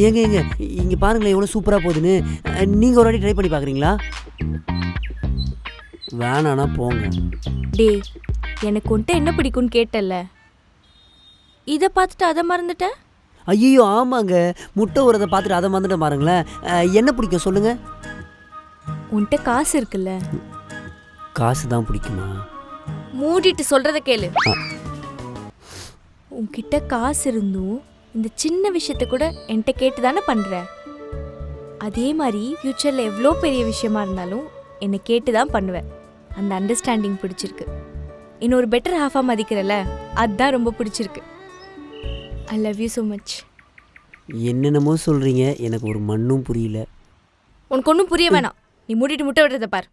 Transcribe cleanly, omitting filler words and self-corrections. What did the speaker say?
ஏங்க ஏங்க இங்கே பாருங்களேன் எவ்வளோ சூப்பராக போகுதுன்னு. நீங்கள் ஒரு வாட்டி ட்ரை பண்ணி பார்க்குறீங்களா? வேணாண்ணா போங்க. டேய், எனக்கு உன்ட்ட என்ன பிடிக்கும்னு கேட்டல்ல, இதை பார்த்துட்டு அதை மறந்துட்ட? ஐயோ ஆமாங்க, முட்டை உரத்தை பார்த்துட்டு அதை மறந்துட்டு பாருங்களேன். என்ன பிடிக்கும் சொல்லுங்கள்? உன்ட்ட காசு இருக்குல்ல, காசு தான் பிடிக்குமா? மூடிட்டு சொல்றத கேளு. உன்கிட்ட காசு இருந்தும் இந்த சின்ன விஷயத்த கூட என்கிட்ட கேட்டு தானே பண்ற. அதே மாதிரி ஃப்யூச்சரில் எவ்வளோ பெரிய விஷயமா இருந்தாலும் என்னை கேட்டு தான் பண்ணுவேன். அந்த அண்டர்ஸ்டாண்டிங் பிடிச்சிருக்கு. இன்னொரு பெட்டர் ஹாஃபாக மதிக்கிறல்ல, அதுதான் ரொம்ப பிடிச்சிருக்கு. I love you so much. என்னென்னமோ சொல்கிறீங்க, எனக்கு ஒரு மண்ணும் புரியல. உனக்கு ஒன்றும் புரிய வேணாம், நீ மூடிட்டு முட்டை விடுறத பார்.